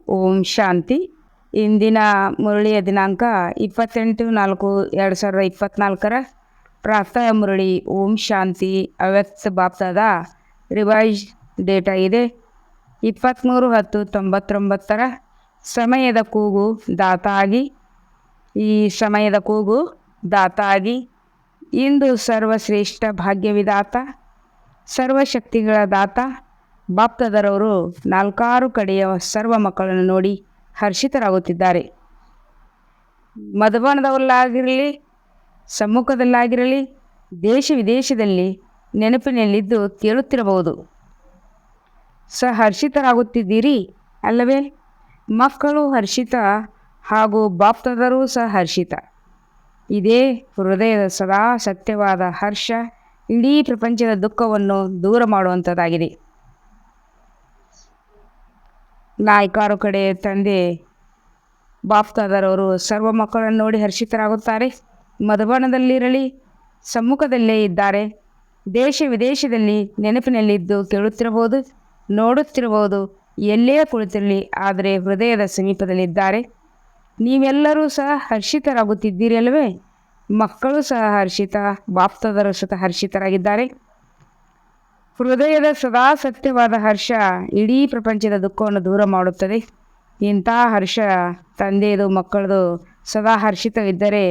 ಓಂ ಶಾಂತಿ. ಇಂದಿನ ಮುರಳಿಯ ದಿನಾಂಕ 28/4/2024 ಪ್ರಾತಃ ಮುರಳಿ. ಓಂ ಶಾಂತಿ. ಅವ್ಯಕ್ತ ಬಾಪ್ತಾದ ರಿವೈಸ್ ಡೇಟ್ ಆಗಿದೆ 23/10/99. ಸಮಯದ ಕೂಗು ದಾತಾಗಿ. ಈ ಸಮಯದ ಕೂಗು ದಾತಾಗಿ. ಇಂದು ಸರ್ವಶ್ರೇಷ್ಠ ಭಾಗ್ಯವಿದಾತ, ಸರ್ವಶಕ್ತಿಗಳ ದಾತ ಬಾಪ್ತಾದರವರು 4 ಕಡೆಯ ಸರ್ವ ಮಕ್ಕಳನ್ನು ನೋಡಿ ಹರ್ಷಿತರಾಗುತ್ತಿದ್ದಾರೆ. ಮಧುಬನದಲ್ಲಾಗಿರಲಿ, ಸಮ್ಮುಖದಲ್ಲಾಗಿರಲಿ, ದೇಶ ವಿದೇಶದಲ್ಲಿ ನೆನಪಿನಲ್ಲಿದ್ದು ಕೇಳುತ್ತಿರಬಹುದು. ಹರ್ಷಿತರಾಗುತ್ತಿದ್ದೀರಿ ಅಲ್ಲವೇ? ಮಕ್ಕಳು ಹರ್ಷಿತ ಹಾಗೂ ಬಾಪ್ತಾದರು ಹರ್ಷಿತ. ಇದೇ ಹೃದಯದ ಸದಾ ಸತ್ಯವಾದ ಹರ್ಷ ಇಡೀ ಪ್ರಪಂಚದ ದುಃಖವನ್ನು ದೂರ ಮಾಡುವಂಥದ್ದಾಗಿದೆ. 4 ಕಡೆ ತಂದೆ ಬಾಪ್ತಾದರವರು ಸರ್ವ ಮಕ್ಕಳನ್ನು ನೋಡಿ ಹರ್ಷಿತರಾಗುತ್ತಾರೆ. ಮಧುಬನದಲ್ಲಿರಲಿ, ಸಮ್ಮುಖದಲ್ಲೇ ಇದ್ದಾರೆ. ದೇಶ ವಿದೇಶದಲ್ಲಿ ನೆನಪಿನಲ್ಲಿದ್ದು ಕೇಳುತ್ತಿರಬಹುದು, ನೋಡುತ್ತಿರಬಹುದು, ಎಲ್ಲೇ ಕುಳಿತಿರಲಿ, ಆದರೆ ಹೃದಯದ ಸಮೀಪದಲ್ಲಿದ್ದಾರೆ. ನೀವೆಲ್ಲರೂ ಹರ್ಷಿತರಾಗುತ್ತಿದ್ದೀರಿ ಅಲ್ಲವೇ? ಮಕ್ಕಳು ಹರ್ಷಿತ, ಬಾಪ್ತಾದರು ಹರ್ಷಿತರಾಗಿದ್ದಾರೆ. ಹೃದಯದ ಸದಾ ಸತ್ಯವಾದ ಹರ್ಷ ಇಡೀ ಪ್ರಪಂಚದ ದುಃಖವನ್ನು ದೂರ ಮಾಡುತ್ತದೆ. ಇಂಥ ಹರ್ಷ ತಂದೆಯದು ಮಕ್ಕಳದು ಸದಾ ಹರ್ಷಿತವಿದ್ದರೆ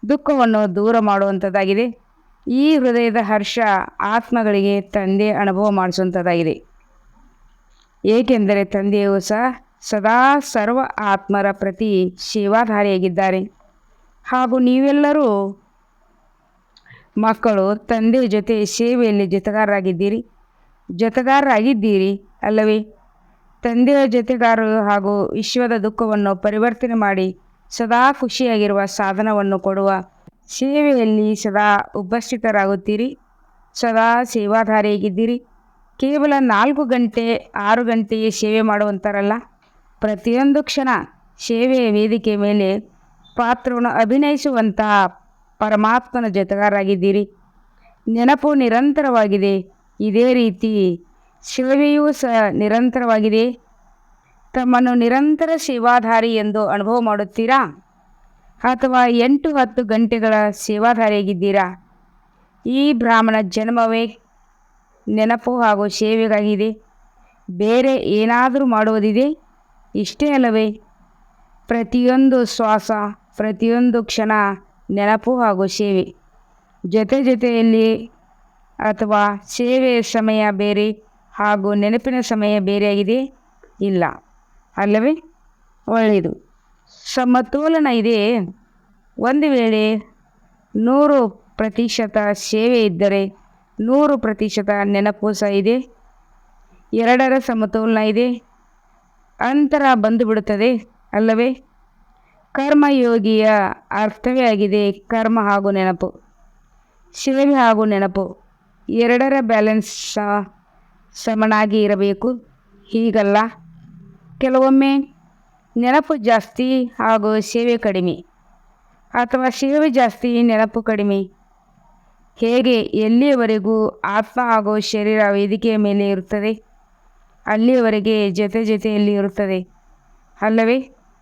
ದುಃಖವನ್ನು ದೂರ ಮಾಡುವಂಥದ್ದಾಗಿದೆ. ಈ ಹೃದಯದ ಹರ್ಷ ಆತ್ಮಗಳಿಗೆ ತಂದೆ ಅನುಭವ ಮಾಡಿಸುವಂಥದ್ದಾಗಿದೆ. ಏಕೆಂದರೆ ತಂದೆಯು ಸದಾ ಸರ್ವ ಆತ್ಮರ ಪ್ರತಿ ಸೇವಾಧಾರಿಯಾಗಿದ್ದಾರೆ. ಹಾಗೂ ನೀವೆಲ್ಲರೂ ಮಕ್ಕಳು ತಂದೆಯ ಜೊತೆ ಸೇವೆಯಲ್ಲಿ ಜೊತೆಗಾರರಾಗಿದ್ದೀರಿ ಅಲ್ಲವೇ? ತಂದೆಯ ಜೊತೆಗಾರರು ಹಾಗೂ ವಿಶ್ವದ ದುಃಖವನ್ನು ಪರಿವರ್ತನೆ ಮಾಡಿ ಸದಾ ಖುಷಿಯಾಗಿರುವ ಸಾಧನವನ್ನು ಕೊಡುವ ಸೇವೆಯಲ್ಲಿ ಸದಾ ಉಪಸ್ಥಿತರಾಗುತ್ತೀರಿ. ಸದಾ ಸೇವಾಧಾರಿಯಾಗಿದ್ದೀರಿ. ಕೇವಲ 4 ಗಂಟೆ 6 ಗಂಟೆಯೇ ಸೇವೆ ಮಾಡುವಂತಾರಲ್ಲ, ಪ್ರತಿಯೊಂದು ಕ್ಷಣ ಸೇವೆಯ ವೇದಿಕೆ ಮೇಲೆ ಪಾತ್ರವನ್ನು ಅಭಿನಯಿಸುವಂತಹ ಪರಮಾತ್ಮನ ಜೊತೆಗಾರರಾಗಿದ್ದೀರಿ. ನೆನಪು ನಿರಂತರವಾಗಿದೆ. ಇದೇ ರೀತಿ ಸೇವೆಯೂ ನಿರಂತರವಾಗಿದೆ. ತಮ್ಮನ್ನು ನಿರಂತರ ಸೇವಾಧಾರಿ ಎಂದು ಅನುಭವ ಮಾಡುತ್ತೀರಾ ಅಥವಾ 8-10 ಗಂಟೆಗಳ ಸೇವಾಧಾರಿಯಾಗಿದ್ದೀರಾ? ಈ ಬ್ರಾಹ್ಮಣ ಜನ್ಮವೇ ನೆನಪು ಹಾಗೂ ಸೇವೆಗಾಗಿದೆ. ಬೇರೆ ಏನಾದರೂ ಮಾಡುವುದಿದೆ? ಇಷ್ಟೇ ಅಲ್ಲವೇ? ಪ್ರತಿಯೊಂದು ಶ್ವಾಸ, ಪ್ರತಿಯೊಂದು ಕ್ಷಣ ನೆನಪು ಹಾಗೂ ಸೇವೆ ಜೊತೆಯಲ್ಲಿ, ಅಥವಾ ಸೇವೆಯ ಸಮಯ ಬೇರೆ ಹಾಗೂ ನೆನಪಿನ ಸಮಯ ಬೇರೆಯಾಗಿದೆ? ಇಲ್ಲ ಅಲ್ಲವೇ? ಒಳ್ಳೆಯದು. ಸಮತೋಲನ ಇದೆ. ಒಂದು ವೇಳೆ 100% ಸೇವೆ ಇದ್ದರೆ 100% ನೆನಪು ಇದೆ. 2ರ ಸಮತೋಲನ ಇದೆ. ಅಂತರ ಬಂದು ಬಿಡುತ್ತದೆ ಅಲ್ಲವೇ? ಕರ್ಮಯೋಗಿಯ ಅರ್ಥವೇ ಆಗಿದೆ ಕರ್ಮ ಹಾಗೂ ನೆನಪು, ಸೇವೆ ಹಾಗೂ ನೆನಪು 2ರ ಬ್ಯಾಲೆನ್ಸ್ ಸಮನಾಗಿ ಇರಬೇಕು. ಹೀಗಲ್ಲ, ಕೆಲವೊಮ್ಮೆ ನೆನಪು ಜಾಸ್ತಿ ಹಾಗೂ ಸೇವೆ ಕಡಿಮೆ, ಅಥವಾ ಸೇವೆ ಜಾಸ್ತಿ ನೆನಪು ಕಡಿಮೆ. ಹೇಗೆ? ಎಲ್ಲಿಯವರೆಗೂ ಆತ್ಮ ಹಾಗೂ ಶರೀರ ವೇದಿಕೆಯ ಮೇಲೆ ಇರುತ್ತದೆ ಅಲ್ಲಿಯವರೆಗೆ ಜೊತೆಯಲ್ಲಿ ಇರುತ್ತದೆ ಅಲ್ಲವೇ?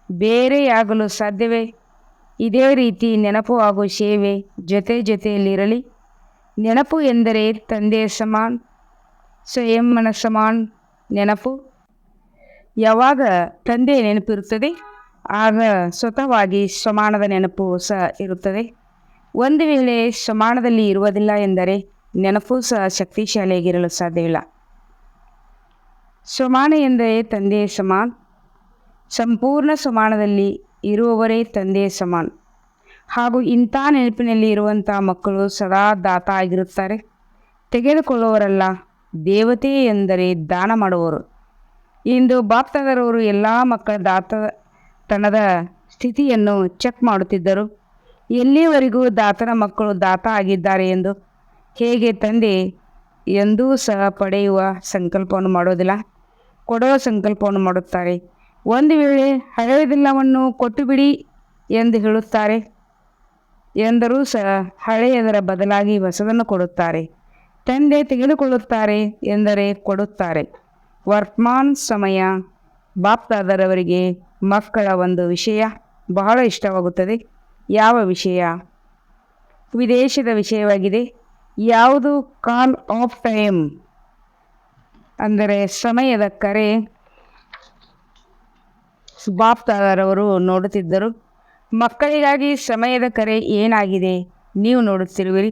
ಬೇರೆಯಾಗಲು ಸಾಧ್ಯವೇ? ಇದೇ ರೀತಿ ನೆನಪು ಹಾಗೂ ಸೇವೆ ಜೊತೆಯಲ್ಲಿರಲಿ. ನೆನಪು ಎಂದರೆ ತಂದೆಯ ಸಮಾನ್, ಸ್ವಯಂನ ಸಮಾನ್ ನೆನಪು. ಯಾವಾಗ ತಂದೆಯ ನೆನಪಿರುತ್ತದೆ ಆಗ ಸ್ವತಃವಾಗಿ ಸಮಾನದ ನೆನಪು ಇರುತ್ತದೆ. ಒಂದು ವೇಳೆ ಸಮಾನದಲ್ಲಿ ಇರುವುದಿಲ್ಲ ಎಂದರೆ ನೆನಪು ಶಕ್ತಿಶಾಲಿಯಾಗಿರಲು ಸಾಧ್ಯವಿಲ್ಲ. ಸಮಾನ ಎಂದರೆ ತಂದೆಯ ಸಮಾನ್. ಸಂಪೂರ್ಣ ಸಮಾನದಲ್ಲಿ ಇರುವವರೇ ತಂದೆಯ ಸಮಾನ್. ಹಾಗೂ ಇಂಥ ನೆನಪಿನಲ್ಲಿ ಇರುವಂಥ ಮಕ್ಕಳು ಸದಾ ದಾತ ಆಗಿರುತ್ತಾರೆ. ತೆಗೆದುಕೊಳ್ಳುವವರಲ್ಲ, ದೇವತೆ ಎಂದರೆ ದಾನ ಮಾಡುವವರು. ಇಂದು ಬಾಪ್ತಾದರವರು ಎಲ್ಲ ಮಕ್ಕಳ ದಾತತನದ ಸ್ಥಿತಿಯನ್ನು ಚೆಕ್ ಮಾಡುತ್ತಿದ್ದರು. ಎಲ್ಲಿಯವರೆಗೂ ದಾತನ ಮಕ್ಕಳು ದಾತ ಆಗಿದ್ದಾರೆ ಎಂದು. ಹೇಗೆ ತಂದೆ ಎಂದೂ ಪಡೆಯುವ ಸಂಕಲ್ಪವನ್ನು ಮಾಡೋದಿಲ್ಲ, ಕೊಡುವ ಸಂಕಲ್ಪವನ್ನು ಮಾಡುತ್ತಾರೆ. ಒಂದು ವೇಳೆ ಹಳೆಯದೆಲ್ಲವನ್ನು ಕೊಟ್ಟು ಬಿಡಿ ಎಂದು ಹೇಳುತ್ತಾರೆ ಎಂದರೂ ಹಳೆಯದರ ಬದಲಾಗಿ ಹೊಸದನ್ನು ಕೊಡುತ್ತಾರೆ. ತಂದೆ ತೆಗೆದುಕೊಳ್ಳುತ್ತಾರೆ ಎಂದರೆ ಕೊಡುತ್ತಾರೆ. ವರ್ತಮಾನ ಸಮಯ ಬಾಪ್ದಾದರವರಿಗೆ ಮಕ್ಕಳ ಒಂದು ವಿಷಯ ಬಹಳ ಇಷ್ಟವಾಗುತ್ತದೆ. ಯಾವ ವಿಷಯ? ವಿದೇಶದ ವಿಷಯವಾಗಿದೆ. ಯಾವುದು? ಕಾಲ್ ಆಫ್ ಟೈಮ್, ಅಂದರೆ ಸಮಯದ ಕರೆ. ಬಾಪ್ದಾದರವರು ನೋಡುತ್ತಿದ್ದರು. ಮಕ್ಕಳಿಗಾಗಿ ಸಮಯದ ಕರೆ ಏನಾಗಿದೆ ನೀವು ನೋಡುತ್ತಿರುವಿರಿ.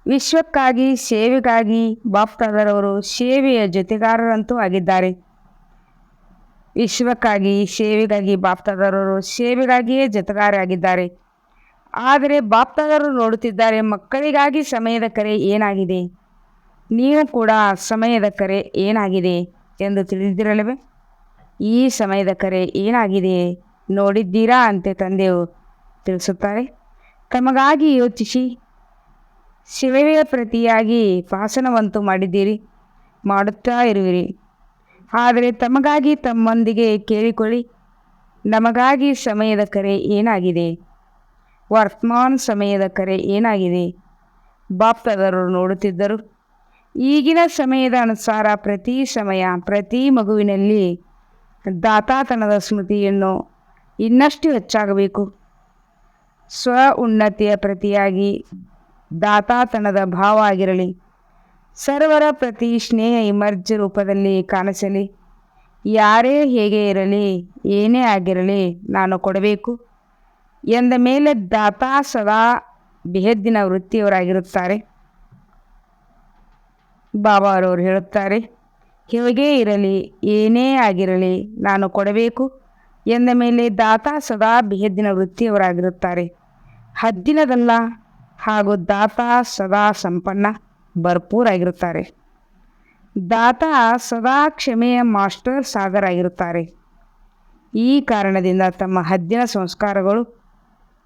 ವಿಶ್ವಕ್ಕಾಗಿ, ಸೇವೆಗಾಗಿ ಬಾಪ್ದಾದರವರು ಸೇವೆಯ ಜೊತೆಗಾರರಂತೂ ಆಗಿದ್ದಾರೆ. ವಿಶ್ವಕ್ಕಾಗಿ, ಸೇವೆಗಾಗಿ ಬಾಪ್ದಾದರವರು ಸೇವೆಗಾಗಿಯೇ ಜೊತೆಗಾರರಾಗಿದ್ದಾರೆ. ಆದರೆ ಬಾಪ್ದಾದರವರು ನೋಡುತ್ತಿದ್ದಾರೆ, ಮಕ್ಕಳಿಗಾಗಿ ಸಮಯದ ಕರೆ ಏನಾಗಿದೆ. ನೀವು ಕೂಡ ಸಮಯದ ಕರೆ ಏನಾಗಿದೆ ಎಂದು ತಿಳಿದಿರಲಿವೆ. ಈ ಸಮಯದ ಕರೆ ಏನಾಗಿದೆ ನೋಡಿದ್ದೀರಾ ಅಂತೆ ತಂದೆಯು ತಿಳಿಸುತ್ತಾರೆ. ತಮಗಾಗಿ ಯೋಚಿಸಿ, ಸೇವೆಯ ಪ್ರತಿಯಾಗಿ ಭಾಷಣವಂತೂ ಮಾಡಿದ್ದೀರಿ, ಮಾಡುತ್ತಾ ಇರುವಿರಿ. ಆದರೆ ತಮಗಾಗಿ ತಮ್ಮೊಂದಿಗೆ ಕೇಳಿಕೊಳ್ಳಿ, ನಮಗಾಗಿ ಸಮಯದ ಕರೆ ಏನಾಗಿದೆ, ವರ್ತಮಾನ ಸಮಯದ ಕರೆ ಏನಾಗಿದೆ. ಬಾಪ್ದಾದರವರು ನೋಡುತ್ತಿದ್ದರು. ಈಗಿನ ಸಮಯದ ಅನುಸಾರ ಪ್ರತಿ ಸಮಯ, ಪ್ರತಿ ಮಗುವಿನಲ್ಲಿ ದಾತಾತನದ ಸ್ಮೃತಿಯನ್ನು ಇನ್ನಷ್ಟು ಹೆಚ್ಚಾಗಬೇಕು. ಸ್ವ ಉನ್ನತಿಯ ಪ್ರತಿಯಾಗಿ ದಾತಾತನದ ಭಾವ ಆಗಿರಲಿ. ಸರ್ವರ ಪ್ರತಿ ಸ್ನೇಹ ಇಮರ್ಜ್ ರೂಪದಲ್ಲಿ ಕಾಣಿಸಲಿ. ಯಾರೇ ಹೇಗೆ ಇರಲಿ, ಏನೇ ಆಗಿರಲಿ, ನಾನು ಕೊಡಬೇಕು ಎಂದ ಮೇಲೆ ದಾತಾ ಸದಾ ಬೇಹದ್ದಿನ ವೃತ್ತಿಯವರಾಗಿರುತ್ತಾರೆ. ಬಾಬಾ ಅವರವರು ಹೇಳುತ್ತಾರೆ, ಹೇಗೇ ಇರಲಿ, ಏನೇ ಆಗಿರಲಿ, ನಾನು ಕೊಡಬೇಕು ಎಂದ ಮೇಲೆ ದಾತಾ ಸದಾ ಬೇಹದ್ದಿನ ವೃತ್ತಿಯವರಾಗಿರುತ್ತಾರೆ. ಹದ್ದಿನದಲ್ಲ, ಹಾಗೂ ದಾತಾ ಸದಾ ಸಂಪನ್ನ ಭರ್ಪೂರಾಗಿರುತ್ತಾರೆ. ದಾತಾ ಸದಾ ಕ್ಷಮೆಯ ಮಾಸ್ಟರ್ ಸಾಗರ್ ಆಗಿರುತ್ತಾರೆ. ಈ ಕಾರಣದಿಂದ ತಮ್ಮ ಹದ್ದಿನ ಸಂಸ್ಕಾರಗಳು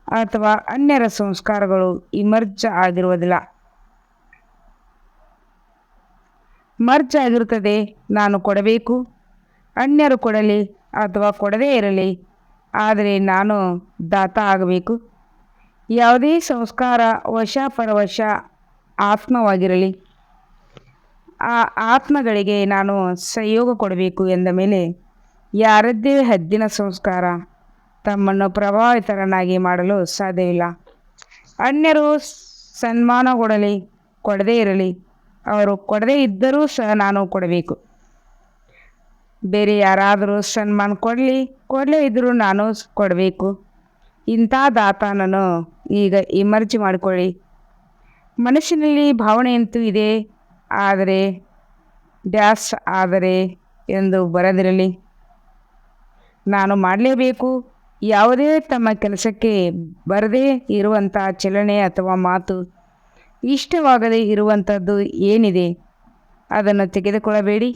ಅಥವಾ ಅನ್ಯರ ಸಂಸ್ಕಾರಗಳು ಇಮರ್ಜ್ ಆಗಿರುವುದಿಲ್ಲ. ಮರ್ಜ್ ಆಗಿರುತ್ತದೆ. ನಾನು ಕೊಡಬೇಕು, ಅನ್ಯರು ಕೊಡಲಿ ಅಥವಾ ಕೊಡದೇ ಇರಲಿ, ಆದರೆ ನಾನು ದಾತ ಆಗಬೇಕು. ಯಾವುದೇ ಸಂಸ್ಕಾರ ವಶ ಪರವಶ ಆತ್ಮವಾಗಿರಲಿ, ಆ ಆತ್ಮಗಳಿಗೆ ನಾನು ಸಹಯೋಗ ಕೊಡಬೇಕು ಎಂದ ಮೇಲೆ ಯಾರದ್ದೇ ಹದ್ದಿನ ಸಂಸ್ಕಾರ ತಮ್ಮನ್ನು ಪ್ರಭಾವಿತರನ್ನಾಗಿ ಮಾಡಲು ಸಾಧ್ಯವಿಲ್ಲ. ಅನ್ಯರು ಸನ್ಮಾನ ಕೊಡಲಿ, ಕೊಡದೇ ಇರಲಿ, ಅವರು ಕೊಡದೇ ಇದ್ದರೂ ಸಹ ನಾನು ಕೊಡಬೇಕು. ಬೇರೆ ಯಾರಾದರೂ ಸನ್ಮಾನ ಕೊಡಲೇ ಇದ್ದರೂ ನಾನು ಕೊಡಬೇಕು. ಇಂಥ ದಾತಾನನ್ನು ಈಗ ಇಮರ್ಜ್ ಮಾಡಿಕೊಳ್ಳಿ. ಮನಸ್ಸಿನಲ್ಲಿ ಭಾವನೆಯಂತೂ ಇದೆ, ಆದರೆ ಡ್ಯಾಸ್ ಆದರೆ ಎಂದು ಬರೆದಿರಲಿ. ನಾನು ಮಾಡಲೇಬೇಕು. ಯಾವುದೇ ತಮ್ಮ ಕೆಲಸಕ್ಕೆ ಬರದೇ ಇರುವಂಥ ಚಲನೆ ಅಥವಾ ಮಾತು, ಇಷ್ಟವಾಗದೇ ಇರುವಂಥದ್ದು ಏನಿದೆ ಅದನ್ನು ತೆಗೆದುಕೊಳ್ಳಬೇಡಿ.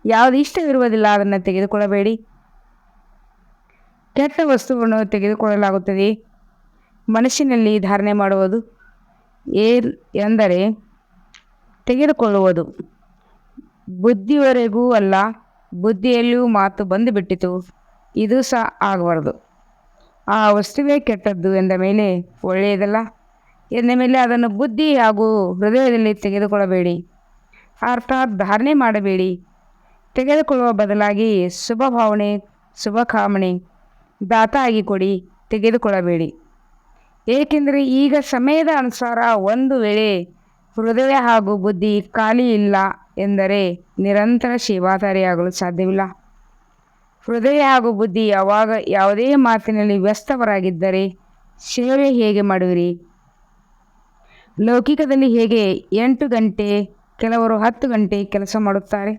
ಯಾವುದು ಇಷ್ಟವಿರುವುದಿಲ್ಲ ಅದನ್ನು ತೆಗೆದುಕೊಳ್ಳಬೇಡಿ. ಕೆಟ್ಟ ವಸ್ತುವನ್ನು ತೆಗೆದುಕೊಳ್ಳಲಾಗುತ್ತದೆ. ಮನಸ್ಸಿನಲ್ಲಿ ಧಾರಣೆ ಮಾಡುವುದು ಎಂದರೆ ತೆಗೆದುಕೊಳ್ಳುವುದು. ಬುದ್ಧಿವರೆಗೂ ಅಲ್ಲ, ಬುದ್ಧಿಯಲ್ಲಿಯೂ ಮಾತು ಬಂದುಬಿಟ್ಟಿತು, ಇದು ಸಹ ಆಗಬಾರ್ದು. ಆ ವಸ್ತುವೇ ಕೆಟ್ಟದ್ದು ಎಂದ ಮೇಲೆ ಒಳ್ಳೆಯದಲ್ಲ ಎಂದ ಮೇಲೆ ಅದನ್ನು ಬುದ್ಧಿ ಹಾಗೂ ಹೃದಯದಲ್ಲಿ ತೆಗೆದುಕೊಳ್ಳಬೇಡಿ. ಅರ್ಥಾತ್ ಧಾರಣೆ ಮಾಡಬೇಡಿ. ತೆಗೆದುಕೊಳ್ಳುವ ಬದಲಾಗಿ ಶುಭ ಭಾವನೆ, ಶುಭ ಕಾಮನೆ ದಾತ ಆಗಿ ಕೊಡಿ, ತೆಗೆದುಕೊಳ್ಳಬೇಡಿ. ಏಕೆಂದರೆ ಈಗ ಸಮಯದ ಅನುಸಾರ ಒಂದು ವೇಳೆ ಹೃದಯ ಹಾಗೂ ಬುದ್ಧಿ ಖಾಲಿ ಇಲ್ಲ ಎಂದರೆ ನಿರಂತರ ಸೇವಾದಾರಿಯಾಗಲು ಸಾಧ್ಯವಿಲ್ಲ. ಹೃದಯ ಹಾಗೂ ಬುದ್ಧಿ ಯಾವಾಗ ಯಾವುದೇ ಮಾತಿನಲ್ಲಿ ವ್ಯಸ್ತವರಾಗಿದ್ದರೆ ಸೇವೆ ಹೇಗೆ ಮಾಡುವಿರಿ? ಲೌಕಿಕದಲ್ಲಿ ಹೇಗೆ 8 ಗಂಟೆ, ಕೆಲವರು 10 ಗಂಟೆ ಕೆಲಸ ಮಾಡುತ್ತಾರೆ,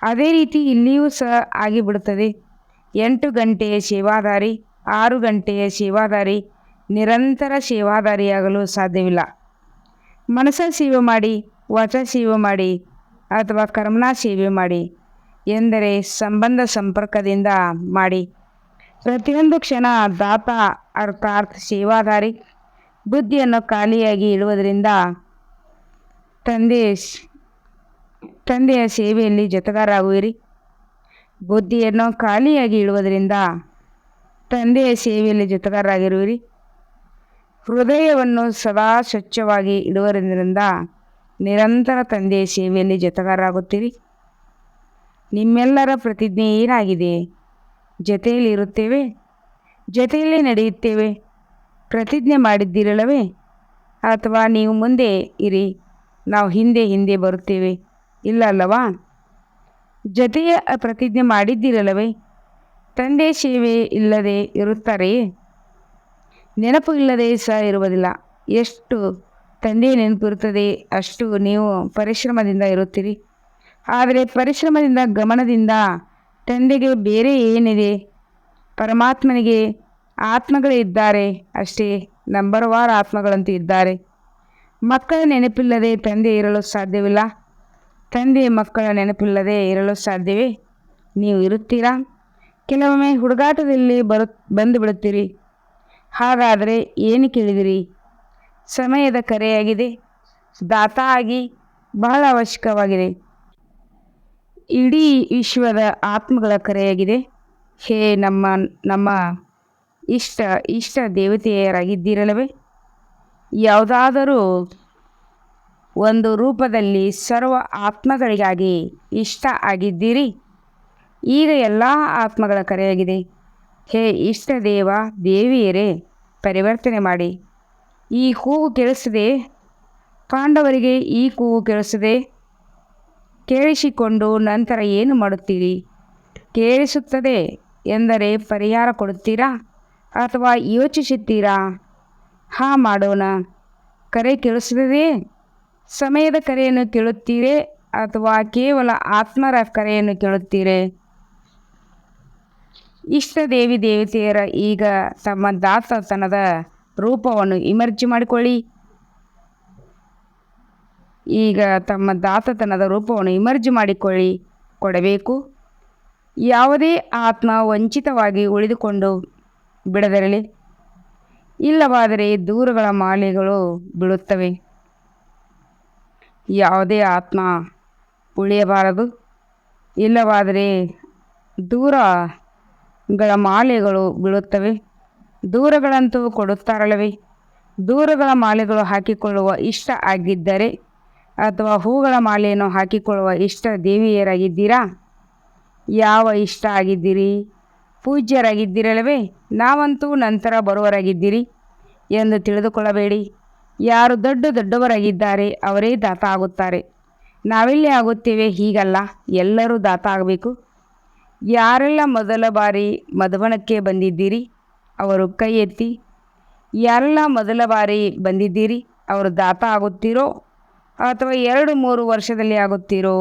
ಅದೇ ರೀತಿ ಇಲ್ಲಿಯೂ ಸಹ ಆಗಿಬಿಡುತ್ತದೆ. 8 ಗಂಟೆಯ ಸೇವಾದಾರಿ, 6 ಗಂಟೆಯ ಸೇವಾದಾರಿ ನಿರಂತರ ಸೇವಾದಾರಿಯಾಗಲು ಸಾಧ್ಯವಿಲ್ಲ. ಮನಸ್ಸ ಸೇವೆ ಮಾಡಿ, ವಚ ಸೇವೆ ಮಾಡಿ ಅಥವಾ ಕರ್ಮನ ಸೇವೆ ಮಾಡಿ ಎಂದರೆ ಸಂಬಂಧ ಸಂಪರ್ಕದಿಂದ ಮಾಡಿ. ಪ್ರತಿಯೊಂದು ಕ್ಷಣ ದಾತ ಅರ್ಥಾತ್ ಸೇವಾದಾರಿ ಬುದ್ಧಿಯನ್ನು ಖಾಲಿಯಾಗಿ ಇಡುವುದರಿಂದ ತಂದೆಯ ಸೇವೆಯಲ್ಲಿ ಜೊತೆಗಾರರಾಗುವಿರಿ. ಬುದ್ಧಿಯನ್ನು ಖಾಲಿಯಾಗಿ ಇಡುವುದರಿಂದ ತಂದೆಯ ಸೇವೆಯಲ್ಲಿ ಜೊತೆಗಾರರಾಗಿರುವಿರಿ. ಹೃದಯವನ್ನು ಸದಾ ಸ್ವಚ್ಛವಾಗಿ ಇಡುವುದರಿಂದ ನಿರಂತರ ತಂದೆಯ ಸೇವೆಯಲ್ಲಿ ಜೊತೆಗಾರರಾಗುತ್ತೀರಿ. ನಿಮ್ಮೆಲ್ಲರ ಪ್ರತಿಜ್ಞೆ ಏನಾಗಿದೆ? ಜೊತೆಯಲ್ಲಿ ಇರುತ್ತೇವೆ, ಜೊತೆಯಲ್ಲೇ ನಡೆಯುತ್ತೇವೆ ಪ್ರತಿಜ್ಞೆ ಮಾಡಿದ್ದಿರಲ್ಲವೇ? ಅಥವಾ ನೀವು ಮುಂದೆ ಇರಿ, ನಾವು ಹಿಂದೆ ಹಿಂದೆ ಬರುತ್ತೇವೆ, ಇಲ್ಲ ಅಲ್ಲವಾ? ಜೊತೆಯ ಪ್ರತಿಜ್ಞೆ ಮಾಡಿದ್ದಿರಲ್ಲವೇ? ತಂದೆ ಸೇವೆ ಇಲ್ಲದೆ ಇರುತ್ತಾರೆಯೇ? ನೆನಪು ಇಲ್ಲದೆ ಸಹ ಇರುವುದಿಲ್ಲ. ಎಷ್ಟು ತಂದೆಯ ನೆನಪಿರುತ್ತದೆ ಅಷ್ಟು ನೀವು ಪರಿಶ್ರಮದಿಂದ ಇರುತ್ತೀರಿ. ಆದರೆ ಪರಿಶ್ರಮದಿಂದ, ಗಮನದಿಂದ ತಂದೆಗೆ ಬೇರೆ ಏನಿದೆ? ಪರಮಾತ್ಮನಿಗೆ ಆತ್ಮಗಳೇ ಇದ್ದಾರೆ ಅಷ್ಟೇ, ನಂಬರ್ವಾರ್ ಆತ್ಮಗಳಂತೂ ಇದ್ದಾರೆ. ಮಕ್ಕಳ ನೆನಪಿಲ್ಲದೆ ತಂದೆ ಇರಲು ಸಾಧ್ಯವಿಲ್ಲ. ತಂದೆ ಮಕ್ಕಳ ನೆನಪಿಲ್ಲದೆ ಇರಲು ಸಾಧ್ಯವೇ? ನೀವು ಇರುತ್ತೀರಾ? ಕೆಲವೊಮ್ಮೆ ಹುಡುಗಾಟದಲ್ಲಿ ಬಂದು ಬಿಡುತ್ತೀರಿ. ಹಾಗಾದರೆ ಏನು ಕೇಳಿದಿರಿ? ಸಮಯದ ಕರೆಯಾಗಿದೆ. ದಾತ ಆಗಿ ಬಹಳ ಅವಶ್ಯಕವಾಗಿದೆ. ಇಡೀ ವಿಶ್ವದ ಆತ್ಮಗಳ ಕರೆಯಾಗಿದೆ. ಹೇ ನಮ್ಮ ಇಷ್ಟ ದೇವತೆಯರಾಗಿದ್ದೀರಲ್ಲವೇ? ಯಾವುದಾದರೂ ಒಂದು ರೂಪದಲ್ಲಿ ಸರ್ವ ಆತ್ಮಗಳಿಗಾಗಿ ಇಷ್ಟ ಆಗಿದ್ದೀರಿ. ಈಗ ಎಲ್ಲ ಆತ್ಮಗಳ ಕರೆಯಾಗಿದೆ. ಹೇ ಇಷ್ಟ ದೇವ ದೇವಿಯರೇ, ಪರಿವರ್ತನೆ ಮಾಡಿ. ಈ ಕೂಗು ಕೇಳಿಸದೆ? ಪಾಂಡವರಿಗೆ ಈ ಕೂಗು ಕೇಳಿಸದೆ? ಕೇಳಿಸಿಕೊಂಡು ನಂತರ ಏನು ಮಾಡುತ್ತೀರಿ? ಕೇಳಿಸುತ್ತದೆ ಎಂದರೆ ಪರಿಹಾರ ಕೊಡುತ್ತೀರಾ ಅಥವಾ ಯೋಚಿಸುತ್ತೀರಾ? ಮಾಡೋಣ. ಕರೆ ಕೇಳಿಸುತ್ತದೆ? ಸಮಯದ ಕರೆಯನ್ನು ಕೇಳುತ್ತೀರೇ ಅಥವಾ ಕೇವಲ ಆತ್ಮರ ಕರೆಯನ್ನು ಕೇಳುತ್ತೀರೇ? ಇಷ್ಟ ದೇವತೆಯರ ಈಗ ತಮ್ಮ ದಾತತನದ ರೂಪವನ್ನು ಇಮರ್ಜಿ ಮಾಡಿಕೊಳ್ಳಿ. ಈಗ ತಮ್ಮ ದಾತತನದ ರೂಪವನ್ನು ಇಮರ್ಜಿ ಕೊಡಬೇಕು. ಯಾವುದೇ ಆತ್ಮ ವಂಚಿತವಾಗಿ ಉಳಿದುಕೊಂಡು ಬಿಡದಿರಲಿ. ಇಲ್ಲವಾದರೆ ದೂರಗಳ ಮಾಲೆಗಳು ಬೀಳುತ್ತವೆ. ಯಾವುದೇ ಆತ್ಮ ಉಳಿಯಬಾರದು. ಇಲ್ಲವಾದರೆ ದೂರಗಳ ಮಾಲೆಗಳು ಬೀಳುತ್ತವೆ. ದೂರಗಳಂತೂ ಕೊಡುತ್ತಾರಲ್ಲವೇ? ದೂರಗಳ ಮಾಲೆಗಳು ಹಾಕಿಕೊಳ್ಳುವ ಇಷ್ಟ ಆಗಿದ್ದರೆ ಅಥವಾ ಹೂಗಳ ಮಾಲೆಯನ್ನು ಹಾಕಿಕೊಳ್ಳುವ ಇಷ್ಟ ದೇವಿಯರಾಗಿದ್ದೀರಾ? ಯಾವ ಇಷ್ಟ ಆಗಿದ್ದೀರಿ? ಪೂಜ್ಯರಾಗಿದ್ದೀರಲ್ಲವೇ? ನಾವಂತೂ ನಂತರ ಬರುವವರಾಗಿದ್ದೀರಿ ಎಂದು ತಿಳಿದುಕೊಳ್ಳಬೇಡಿ. ಯಾರು ದೊಡ್ಡವರಾಗಿದ್ದಾರೆ ಅವರೇ ದಾತ ಆಗುತ್ತಾರೆ. ನಾವೆಲ್ಲೇ ಆಗುತ್ತೇವೆ ಹೀಗಲ್ಲ, ಎಲ್ಲರೂ ದಾತ ಆಗಬೇಕು. ಯಾರೆಲ್ಲ ಮೊದಲ ಬಾರಿ ಮಧುಬನಕ್ಕೆ ಬಂದಿದ್ದೀರಿ ಅವರು ಕೈ ಎತ್ತಿ. ಯಾರೆಲ್ಲ ಮೊದಲ ಬಾರಿ ಬಂದಿದ್ದೀರಿ ಅವರು ದಾತ ಆಗುತ್ತೀರೋ ಅಥವಾ 2-3 ವರ್ಷದಲ್ಲಿ ಆಗುತ್ತೀರೋ?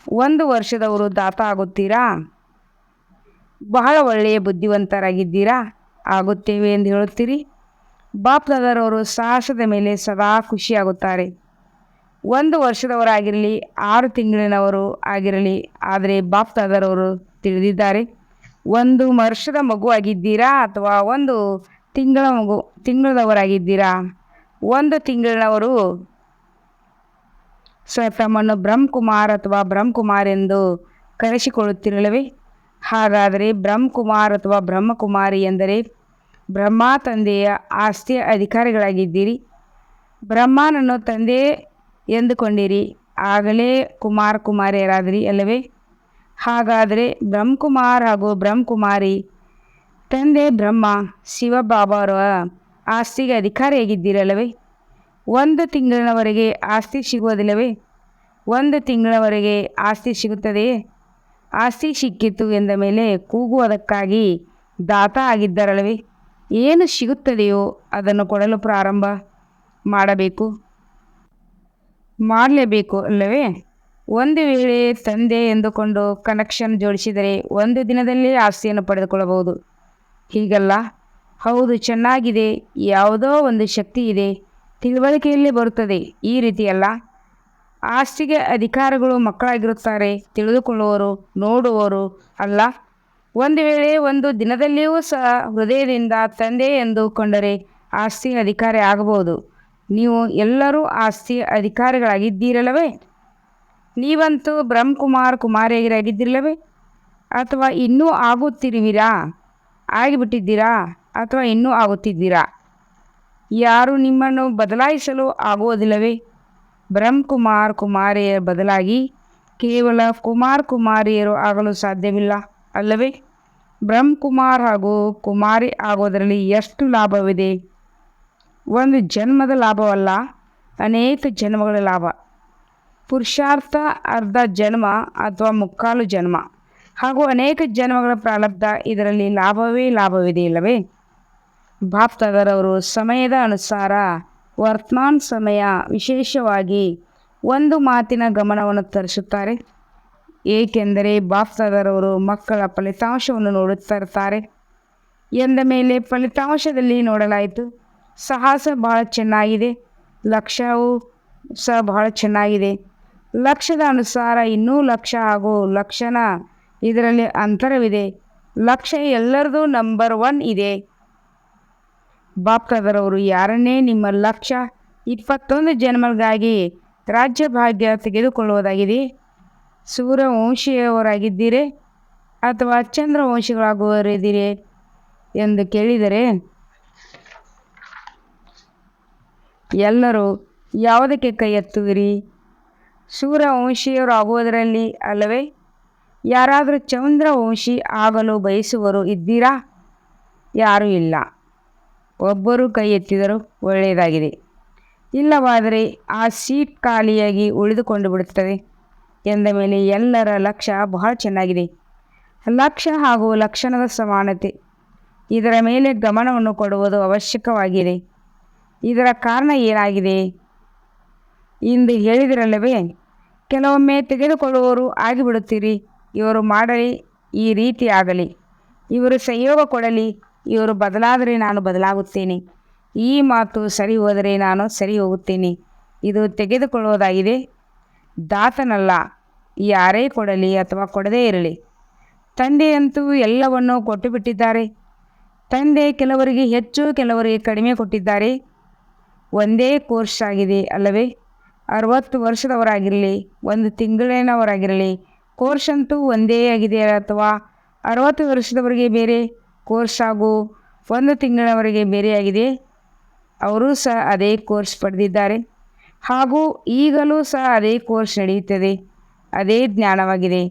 1 ವರ್ಷದವರು ದಾತ ಆಗುತ್ತೀರಾ? ಬಹಳ ಒಳ್ಳೆಯ ಬುದ್ಧಿವಂತರಾಗಿದ್ದೀರಾ? ಆಗುತ್ತೇವೆ ಎಂದು ಹೇಳುತ್ತೀರಿ. ಬಾಪ್ದಾದರವರು ಸಾಹಸದ ಮೇಲೆ ಸದಾ ಖುಷಿಯಾಗುತ್ತಾರೆ. 1 ವರ್ಷದವರಾಗಿರಲಿ, 6 ತಿಂಗಳಿನವರು ಆಗಿರಲಿ, ಆದರೆ ಬಾಪ್ದಾದರವರು ತಿಳಿದಿದ್ದಾರೆ. 1 ವರ್ಷದ ಮಗು ಆಗಿದ್ದೀರಾ ಅಥವಾ 1 ತಿಂಗಳದವರಾಗಿದ್ದೀರಾ? 1 ತಿಂಗಳಿನವರು ತಮ್ಮನ್ನು ಬ್ರಹ್ಮಕುಮಾರ್ ಅಥವಾ ಬ್ರಹ್ಮಕುಮಾರ್ ಎಂದು ಕರೆಸಿಕೊಳ್ಳುತ್ತಿರಲಿಲ್ಲವೇ? ಹಾಗಾದರೆ ಬ್ರಹ್ಮಕುಮಾರ್ ಅಥವಾ ಬ್ರಹ್ಮಕುಮಾರಿ ಎಂದರೆ ಬ್ರಹ್ಮ ತಂದೆಯ ಆಸ್ತಿಯ ಅಧಿಕಾರಿಗಳಾಗಿದ್ದೀರಿ. ಬ್ರಹ್ಮನನ್ನು ತಂದೆ ಎಂದುಕೊಂಡಿರಿ, ಆಗಲೇ ಕುಮಾರಿಯರಾದಿರಿ ಅಲ್ಲವೇ? ಹಾಗಾದರೆ ಬ್ರಹ್ಮಕುಮಾರ್ ಹಾಗೂ ಬ್ರಹ್ಮಕುಮಾರಿ ತಂದೆ ಬ್ರಹ್ಮ ಶಿವಬಾಬಾರ ಆಸ್ತಿಗೆ ಅಧಿಕಾರಿಯಾಗಿದ್ದೀರಲ್ಲವೇ? 1 ತಿಂಗಳಿನವರೆಗೆ ಆಸ್ತಿ ಸಿಗುವುದಿಲ್ಲವೇ? 1 ತಿಂಗಳವರೆಗೆ ಆಸ್ತಿ ಸಿಗುತ್ತದೆಯೇ? ಆಸ್ತಿ ಸಿಕ್ಕಿತು ಎಂದ ಮೇಲೆ ಕೂಗುವುದಕ್ಕಾಗಿ ದಾತ ಆಗಿದ್ದಾರಲ್ಲವೇ? ಏನು ಸಿಗುತ್ತದೆಯೋ ಅದನ್ನು ಕೊಡಲು ಪ್ರಾರಂಭ ಮಾಡಲೇಬೇಕು ಅಲ್ಲವೇ? ಒಂದು ವೇಳೆ ತಂದೆ ಎಂದುಕೊಂಡು ಕನೆಕ್ಷನ್ ಜೋಡಿಸಿದರೆ 1 ದಿನದಲ್ಲಿ ಆಸ್ತಿಯನ್ನು ಪಡೆದುಕೊಳ್ಳಬಹುದು. ಹೀಗಲ್ಲ. ಹೌದು, ಚೆನ್ನಾಗಿದೆ, ಯಾವುದೋ ಒಂದು ಶಕ್ತಿ ಇದೆ, ತಿಳುವಳಿಕೆಯಲ್ಲಿ ಬರುತ್ತದೆ. ಈ ರೀತಿಯಲ್ಲ. ಆಸ್ತಿಗೆ ಅಧಿಕಾರಿಗಳು ಮಕ್ಕಳಾಗಿರುತ್ತಾರೆ, ತಿಳಿದುಕೊಳ್ಳುವವರು, ನೋಡುವವರು ಅಲ್ಲ. ಒಂದು ವೇಳೆ 1 ದಿನದಲ್ಲಿಯೂ ಸಹ ಹೃದಯದಿಂದ ತಂದೆ ಎಂದುಕೊಂಡರೆ ಆಸ್ತಿ ಅಧಿಕಾರಿ ಆಗಬಹುದು. ನೀವು ಎಲ್ಲರೂ ಆಸ್ತಿ ಅಧಿಕಾರಿಗಳಾಗಿದ್ದೀರಲ್ಲವೇ? ನೀವಂತೂ ಕುಮಾರಿಯರಾಗಿದ್ದಿರಲ್ಲವೇ? ಅಥವಾ ಇನ್ನೂ ಆಗುತ್ತಿರುವಿರಾ? ಆಗಿಬಿಟ್ಟಿದ್ದೀರಾ ಅಥವಾ ಇನ್ನೂ ಆಗುತ್ತಿದ್ದೀರಾ? ಯಾರು ನಿಮ್ಮನ್ನು ಬದಲಾಯಿಸಲು ಆಗುವುದಿಲ್ಲವೇ? ಕುಮಾರಿಯ ಬದಲಾಗಿ ಕೇವಲ ಕುಮಾರಿಯರು ಆಗಲು ಸಾಧ್ಯವಿಲ್ಲ ಅಲ್ಲವೇ? ಬ್ರಹ್ಮಕುಮಾರ್ ಹಾಗೂ ಕುಮಾರಿ ಆಗೋದರಲ್ಲಿ ಎಷ್ಟು ಲಾಭವಿದೆ? ಒಂದು ಜನ್ಮದ ಲಾಭವಲ್ಲ, ಅನೇಕ ಜನ್ಮಗಳ ಲಾಭ. ಪುರುಷಾರ್ಥ ಅರ್ಧ ಜನ್ಮ ಅಥವಾ ಮುಕ್ಕಾಲು ಜನ್ಮ ಹಾಗೂ ಅನೇಕ ಜನ್ಮಗಳ ಪ್ರಾರಬ್ಧ, ಇದರಲ್ಲಿ ಲಾಭವಿದೆ ಇಲ್ಲವೇ? ಬಾಪ್ದಾದರವರು ಸಮಯದ ಅನುಸಾರ ವರ್ತಮಾನ ಸಮಯ ವಿಶೇಷವಾಗಿ ಒಂದು ಮಾತಿನ ಗಮನವನ್ನು ತರಿಸುತ್ತಾರೆ. ಏಕೆಂದರೆ ಬಾಪ್ದಾದರವರು ಮಕ್ಕಳ ಫಲಿತಾಂಶವನ್ನು ನೋಡುತ್ತಿರ್ತಾರೆ. ಎಂದ ಮೇಲೆ ಫಲಿತಾಂಶದಲ್ಲಿ ನೋಡಲಾಯಿತು, ಸಾಹಸ ಬಹಳ ಚೆನ್ನಾಗಿದೆ, ಲಕ್ಷ್ಯವು ಸಹ ಬಹಳ ಚೆನ್ನಾಗಿದೆ. ಲಕ್ಷ್ಯದ ಅನುಸಾರ ಇನ್ನೂ ಲಕ್ಷ್ಯ ಹಾಗೂ ಲಕ್ಷಣ, ಇದರಲ್ಲಿ ಅಂತರವಿದೆ. ಲಕ್ಷ್ಯ ಎಲ್ಲರದು ನಂಬರ್ 1 ಇದೆ. ಬಾಪ್ದಾದರವರು ಯಾರನ್ನೇ ನಿಮ್ಮ ಲಕ್ಷ್ಯ 21 ಜನ್ಮಗಳಿಗಾಗಿ ರಾಜ್ಯ ಭಾಗ್ಯ ತೆಗೆದುಕೊಳ್ಳುವುದಾಗಿದೆ, ಸೂರ್ಯವಂಶೀಯವರಾಗಿದ್ದೀರಿ ಅಥವಾ ಚಂದ್ರವಂಶಿಗಳಾಗುವರಿದ್ದೀರಿ ಎಂದು ಕೇಳಿದರೆ ಎಲ್ಲರೂ ಯಾವುದಕ್ಕೆ ಕೈ ಎತ್ತುವಿರಿ? ಸೂರ್ಯವಂಶೀಯರಾಗುವುದರಲ್ಲಿ ಅಲ್ಲವೇ? ಯಾರಾದರೂ ಚಂದ್ರವಂಶಿ ಆಗಲು ಬಯಸುವರು ಇದ್ದೀರಾ? ಯಾರೂ ಇಲ್ಲ. ಒಬ್ಬರು ಕೈ ಎತ್ತಿದರೂ ಒಳ್ಳೆಯದಾಗಿದೆ. ಇಲ್ಲವಾದರೆ ಆ ಸೀಟ್ ಖಾಲಿಯಾಗಿ ಉಳಿದುಕೊಂಡು ಬಿಡುತ್ತದೆ. ಎಂದ ಮೇಲೆ ಎಲ್ಲರ ಲಕ್ಷ್ಯ ಬಹಳ ಚೆನ್ನಾಗಿದೆ. ಲಕ್ಷ್ಯ ಹಾಗೂ ಲಕ್ಷಣದ ಸಮಾನತೆ, ಇದರ ಮೇಲೆ ಗಮನವನ್ನು ಕೊಡುವುದು ಅವಶ್ಯಕವಾಗಿದೆ. ಇದರ ಕಾರಣ ಏನಾಗಿದೆ? ಇಂದು ಹೇಳಿದಿರಲ್ಲವೇ, ಕೆಲವೊಮ್ಮೆ ತೆಗೆದುಕೊಳ್ಳುವವರು ಆಗಿಬಿಡುತ್ತೀರಿ. ಇವರು ಮಾಡಲಿ, ಈ ರೀತಿ ಆಗಲಿ, ಇವರು ಸಂಯೋಗ ಕೊಡಲಿ, ಇವರು ಬದಲಾದರೆ ನಾನು ಬದಲಾಗುತ್ತೇನೆ, ಈ ಮಾತು ಸರಿ ಹೋದರೆ ನಾನು ಸರಿ ಹೋಗುತ್ತೇನೆ. ಇದು ತೆಗೆದುಕೊಳ್ಳುವುದಾಗಿದೆ, ದಾತನಲ್ಲ. ಯಾರೇ ಕೊಡಲಿ ಅಥವಾ ಕೊಡದೇ ಇರಲಿ, ತಂದೆಯಂತೂ ಎಲ್ಲವನ್ನೂ ಕೊಟ್ಟು ಬಿಟ್ಟಿದ್ದಾರೆ. ತಂದೆ ಕೆಲವರಿಗೆ ಹೆಚ್ಚು, ಕೆಲವರಿಗೆ ಕಡಿಮೆ ಕೊಟ್ಟಿದ್ದಾರೆ. ಒಂದೇ ಕೋರ್ಸ್ ಆಗಿದೆ ಅಲ್ಲವೇ? 60 ವರ್ಷದವರಾಗಿರಲಿ, 1 ತಿಂಗಳಿನವರಾಗಿರಲಿ, ಕೋರ್ಸ್ ಅಂತೂ ಒಂದೇ ಆಗಿದೆ. ಅಥವಾ 60 ವರ್ಷದವರಿಗೆ ಬೇರೆ ಕೋರ್ಸ್ ಹಾಗೂ 1 ತಿಂಗಳಿನವರೆಗೆ ಬೇರೆಯಾಗಿದೆ. ಅವರೂ ಸಹ ಅದೇ ಕೋರ್ಸ್ ಪಡೆದಿದ್ದಾರೆ ಹಾಗೂ ಈಗಲೂ ಸಹ ಅದೇ ಕೋರ್ಸ್ ನಡೆಯುತ್ತದೆ. ಅದೇ ಜ್ಞಾನವಾಗಿದೆ,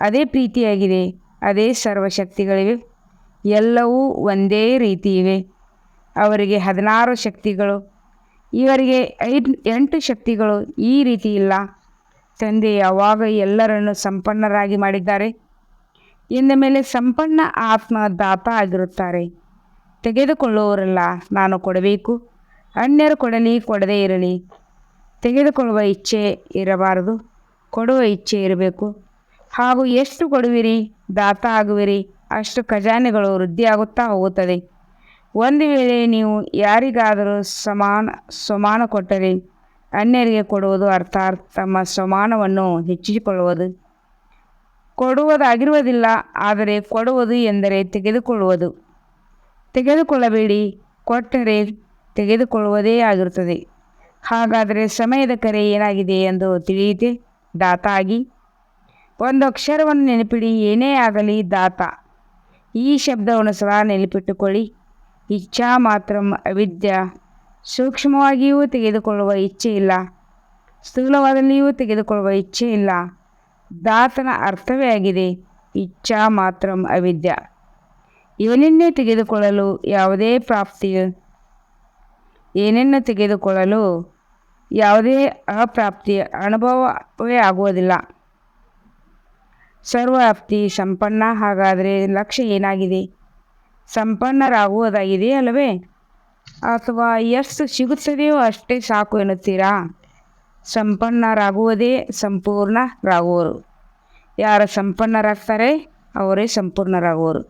ಅದೇ ಪ್ರೀತಿಯಾಗಿದೆ, ಅದೇ ಸರ್ವಶಕ್ತಿಗಳಿವೆ. ಎಲ್ಲವೂ ಒಂದೇ ರೀತಿ ಇವೆ. ಅವರಿಗೆ 16 ಶಕ್ತಿಗಳು, ಇವರಿಗೆ 8 ಶಕ್ತಿಗಳು. ಈ ರೀತಿ ಇಲ್ಲ. ತಂದೆ ಯಾವಾಗ ಎಲ್ಲರನ್ನು ಸಂಪನ್ನರಾಗಿ ಮಾಡಿದ್ದಾರೆ ಎಂದ ಮೇಲೆ ಸಂಪನ್ನ ಆತ್ಮ ದಾತ ಆಗಿರುತ್ತಾರೆ. ತೆಗೆದುಕೊಳ್ಳುವವರಲ್ಲ, ನಾನು ಕೊಡಬೇಕು, ಅನ್ಯರು ಕೊಡಲಿ ಕೊಡದೇ ಇರಲಿ. ತೆಗೆದುಕೊಳ್ಳುವ ಇಚ್ಛೆ ಇರಬಾರದು, ಕೊಡುವ ಇಚ್ಛೆ ಇರಬೇಕು. ಹಾಗೂ ಎಷ್ಟು ಕೊಡುವಿರಿ, ದಾತ ಆಗುವಿರಿ, ಅಷ್ಟು ಖಜಾನೆಗಳು ವೃದ್ಧಿಯಾಗುತ್ತಾ ಹೋಗುತ್ತದೆ. ಒಂದು ವೇಳೆ ನೀವು ಯಾರಿಗಾದರೂ ಸಮಾನ ಕೊಟ್ಟರೆ ಅನ್ಯರಿಗೆ ಕೊಡುವುದು, ಅರ್ಥಾತ್ ತಮ್ಮ ಸಮಾನವನ್ನು ಹೆಚ್ಚಿಸಿಕೊಳ್ಳುವುದು. ಕೊಡುವುದಾಗಿರುವುದಿಲ್ಲ, ಆದರೆ ಕೊಡುವುದು ಎಂದರೆ ತೆಗೆದುಕೊಳ್ಳುವುದು. ತೆಗೆದುಕೊಳ್ಳಬೇಡಿ, ಕೊಟ್ಟರೆ ತೆಗೆದುಕೊಳ್ಳುವುದೇ ಆಗಿರುತ್ತದೆ. ಹಾಗಾದರೆ ಸಮಯದ ಕರೆ ಏನಾಗಿದೆ ಎಂದು ತಿಳಿಯಿತೆ. ದಾತ ಆಗಿ ಒಂದು ಅಕ್ಷರವನ್ನು ನೆನಪಿಡಿ, ಏನೇ ಆಗಲಿ ದಾತ. ಈ ಶಬ್ದವನ್ನು ಸದಾ ನೆನಪಿಟ್ಟುಕೊಳ್ಳಿ. ಇಚ್ಛಾ ಮಾತ್ರ ಅವಿದ್ಯ. ಸೂಕ್ಷ್ಮವಾಗಿಯೂ ತೆಗೆದುಕೊಳ್ಳುವ ಇಚ್ಛೆ ಇಲ್ಲ, ಸ್ಥೂಲವಾದಲ್ಲಿಯೂ ತೆಗೆದುಕೊಳ್ಳುವ ಇಚ್ಛೆ ಇಲ್ಲ. ದಾತನ ಅರ್ಥವೇ ಆಗಿದೆ, ಇಚ್ಛಾ ಮಾತ್ರ ಅವಿದ್ಯ. ಇವನನ್ನೇ ತೆಗೆದುಕೊಳ್ಳಲು ಯಾವುದೇ ಏನನ್ನು ತೆಗೆದುಕೊಳ್ಳಲು ಯಾವುದೇ ಅಪ್ರಾಪ್ತಿಯ ಅನುಭವವೇ ಆಗುವುದಿಲ್ಲ. ಸರ್ವವ್ಯಾಪ್ತಿ ಸಂಪನ್ನ. ಹಾಗಾದರೆ ಲಕ್ಷ್ಯ ಏನಾಗಿದೆ? ಸಂಪನ್ನರಾಗುವುದಾಗಿದೆ ಅಲ್ಲವೇ? ಅಥವಾ ಎಷ್ಟು ಸಿಗುತ್ತದೆಯೋ ಅಷ್ಟೇ ಸಾಕು ಎನ್ನುತ್ತೀರಾ? ಸಂಪನ್ನರಾಗುವುದೇ ಸಂಪೂರ್ಣರಾಗುವರು. ಯಾರು ಸಂಪನ್ನರಾಗ್ತಾರೆ ಅವರೇ ಸಂಪೂರ್ಣರಾಗುವರು.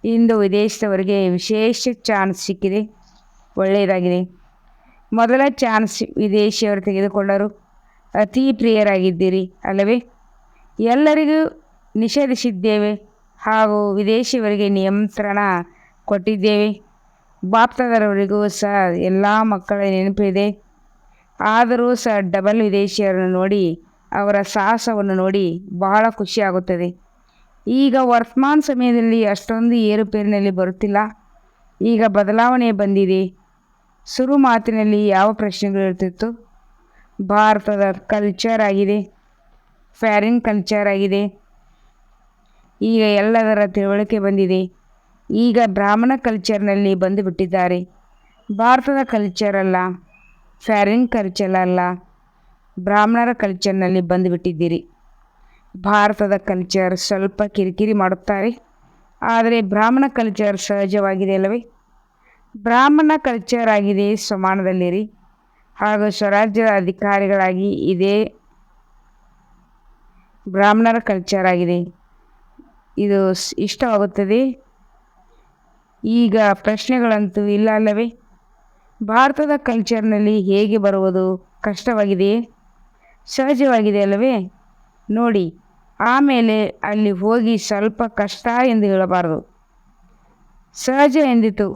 ಇಂದು ವಿದೇಶದವರಿಗೆ ವಿಶೇಷ ಚಾನ್ಸ್ ಸಿಕ್ಕಿದೆ, ಒಳ್ಳೆಯದಾಗಿದೆ. ಮೊದಲ ಚಾನ್ಸ್ ವಿದೇಶಿಯವರು ತೆಗೆದುಕೊಂಡರು. ಅತಿ ಪ್ರಿಯರಾಗಿದ್ದೀರಿ ಅಲ್ಲವೇ? ಎಲ್ಲರಿಗೂ ನಿಷೇಧಿಸಿದ್ದೇವೆ ಹಾಗೂ ವಿದೇಶಿಯವರಿಗೆ ನಿಯಂತ್ರಣ ಕೊಟ್ಟಿದ್ದೇವೆ. ಬಾಪ್ದಾದರವರಿಗೂ ಸಹ ಎಲ್ಲ ಮಕ್ಕಳ ನೆನಪಿದೆ. ಆದರೂ ಸಹ ಡಬಲ್ ವಿದೇಶಿಯರನ್ನು ನೋಡಿ, ಅವರ ಸಾಹಸವನ್ನು ನೋಡಿ ಬಹಳ ಖುಷಿಯಾಗುತ್ತದೆ. ಈಗ ವರ್ತಮಾನ ಸಮಯದಲ್ಲಿ ಅಷ್ಟೊಂದು ಏರುಪೇರಿನಲ್ಲಿ ಬರುತ್ತಿಲ್ಲ. ಈಗ ಬದಲಾವಣೆ ಬಂದಿದೆ. ಶುರು ಮಾತಿನಲ್ಲಿ ಯಾವ ಪ್ರಶ್ನೆಗಳಿರ್ತಿತ್ತು? ಭಾರತದ ಕಲ್ಚರ್ ಆಗಿದೆ. ಫಾರಿನ್ ಕಲ್ಚರ್ ಆಗಿದೆ. ಈಗ ಎಲ್ಲದರ ತಿಳುವಳಿಕೆ ಬಂದಿದೆ. ಈಗ ಬ್ರಾಹ್ಮಣ ಕಲ್ಚರ್ನಲ್ಲಿ ಬಂದು ಬಿಟ್ಟಿದ್ದಾರೆ. ಭಾರತದ ಕಲ್ಚರ್ ಅಲ್ಲ, ಫಾರಿನ್ ಕಲ್ಚರ್ ಅಲ್ಲ, ಬ್ರಾಹ್ಮಣರ ಕಲ್ಚರ್ನಲ್ಲಿ ಬಂದುಬಿಟ್ಟಿದ್ದೀರಿ. ಭಾರತದ ಕಲ್ಚರ್ ಸ್ವಲ್ಪ ಕಿರಿಕಿರಿ ಮಾಡುತ್ತಾರೆ, ಆದರೆ ಬ್ರಾಹ್ಮಣ ಕಲ್ಚರ್ ಸಹಜವಾಗಿದೆ ಅಲ್ಲವೇ? ಬ್ರಾಹ್ಮಣ ಕಲ್ಚರ್ ಆಗಿದೆ ಸಮಾನದಲ್ಲಿರಿ, ಹಾಗೂ ಸ್ವರಾಜ್ಯದ ಅಧಿಕಾರಿಗಳಾಗಿ ಇದೇ ಬ್ರಾಹ್ಮಣರ ಕಲ್ಚರ್ ಆಗಿದೆ. ಇದು ಇಷ್ಟವಾಗುತ್ತದೆ. ಈಗ ಪ್ರಶ್ನೆಗಳಂತೂ ಇಲ್ಲ ಅಲ್ಲವೇ? ಭಾರತದ ಕಲ್ಚರ್ನಲ್ಲಿ ಹೇಗೆ ಬರುವುದು ಕಷ್ಟವಾಗಿದೆಯೇ? ಸಹಜವಾಗಿದೆ ಅಲ್ಲವೇ? ನೋಡಿ, ಆಮೇಲೆ ಅಲ್ಲಿ ಹೋಗಿ ಸ್ವಲ್ಪ ಕಷ್ಟ ಎಂದು ಹೇಳಬಾರದು. ಸಹಜ ಎಂದಿತು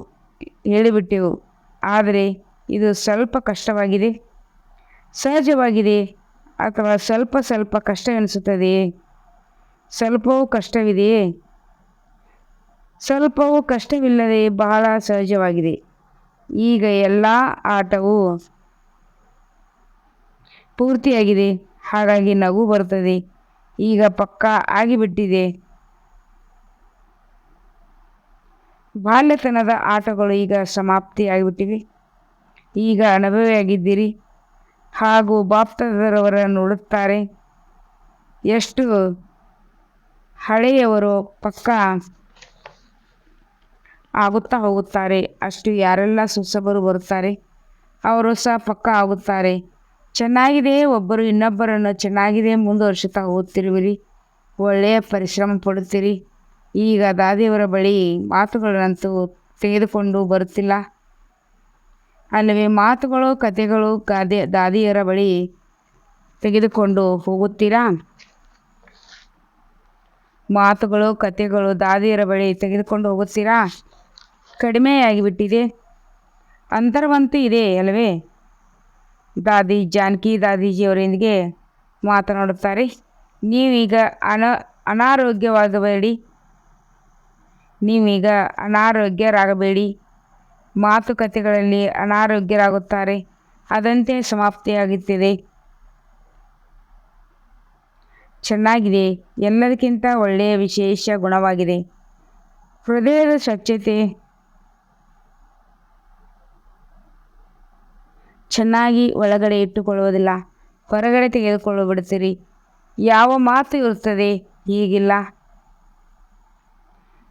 ಹೇಳಿಬಿಟ್ಟೆವು, ಆದರೆ ಇದು ಸ್ವಲ್ಪ ಕಷ್ಟವಾಗಿದೆ. ಸಹಜವಾಗಿದೆ ಅಥವಾ ಸ್ವಲ್ಪ ಸ್ವಲ್ಪ ಕಷ್ಟವೆನಿಸುತ್ತದೆಯೇ? ಸ್ವಲ್ಪವೂ ಕಷ್ಟವಿದೆಯೇ? ಸ್ವಲ್ಪವೂ ಕಷ್ಟವಿಲ್ಲದೆ ಬಹಳ ಸಹಜವಾಗಿದೆ. ಈಗ ಎಲ್ಲ ಆಟವು ಪೂರ್ತಿಯಾಗಿದೆ, ಹಾಗಾಗಿ ನಗು ಬರುತ್ತದೆ. ಈಗ ಪಕ್ಕಾ ಆಗಿಬಿಟ್ಟಿದೆ. ಬಾಲ್ಯತನದ ಆಟಗಳು ಈಗ ಸಮಾಪ್ತಿಯಾಗಿಬಿಟ್ಟಿವೆ. ಈಗ ಅನುಭವಿಯಾಗಿದ್ದೀರಿ, ಹಾಗೂ ಬಾಪ್ತಾದರವರ ನೋಡುತ್ತಾರೆ. ಎಷ್ಟು ಹಳೆಯವರು ಪಕ್ಕಾ ಆಗುತ್ತಾ ಹೋಗುತ್ತಾರೆ, ಅಷ್ಟು ಯಾರೆಲ್ಲ ಹೊಸಬರು ಬರುತ್ತಾರೆ, ಅವರು ಸಹ ಪಕ್ಕಾ ಆಗುತ್ತಾರೆ. ಚೆನ್ನಾಗಿದೆ, ಒಬ್ಬರು ಇನ್ನೊಬ್ಬರನ್ನು ಚೆನ್ನಾಗಿದೆ ಮುಂದುವರಿಸುತ್ತಾ ಹೋಗುತ್ತಿರುವಿರಿ. ಒಳ್ಳೆಯ ಪರಿಶ್ರಮ ಪಡುತ್ತೀರಿ. ಈಗ ದಾದಿಯವರ ಬಳಿ ಮಾತುಗಳನ್ನಂತೂ ತೆಗೆದುಕೊಂಡು ಬರುತ್ತಿಲ್ಲ ಅಲ್ಲವೇ? ಮಾತುಗಳು, ಕಥೆಗಳು ದಾದಿಯರ ಬಳಿ ತೆಗೆದುಕೊಂಡು ಹೋಗುತ್ತೀರಾ? ಮಾತುಗಳು, ಕಥೆಗಳು ದಾದಿಯರ ಬಳಿ ತೆಗೆದುಕೊಂಡು ಹೋಗುತ್ತೀರಾ? ಕಡಿಮೆಯಾಗಿಬಿಟ್ಟಿದೆ. ಅಂತರವಂತೂ ಇದೆ ಅಲ್ಲವೇ? ದಾದಿ ಜಾನಕಿ ದಾದೀಜಿಯವರೊಂದಿಗೆ ಮಾತನಾಡುತ್ತಾರೆ. ನೀವೀಗ ಅನಾರೋಗ್ಯರಾಗಬೇಡಿ. ಮಾತುಕತೆಗಳಲ್ಲಿ ಅನಾರೋಗ್ಯರಾಗುತ್ತಾರೆ, ಅದಂತೆ ಸಮಾಪ್ತಿಯಾಗುತ್ತಿದೆ. ಚೆನ್ನಾಗಿದೆ. ಎಲ್ಲದಕ್ಕಿಂತ ಒಳ್ಳೆಯ ವಿಶೇಷ ಗುಣವಾಗಿದೆ ಹೃದಯದ ಸ್ವಚ್ಛತೆ. ಚೆನ್ನಾಗಿ ಒಳಗಡೆ ಇಟ್ಟುಕೊಳ್ಳುವುದಿಲ್ಲ, ಹೊರಗಡೆ ತೆಗೆದುಕೊಂಡು ಬಿಡುತ್ತೀರಿ. ಯಾವ ಮಾತು ಇರುತ್ತದೆ, ಹೀಗಿಲ್ಲ,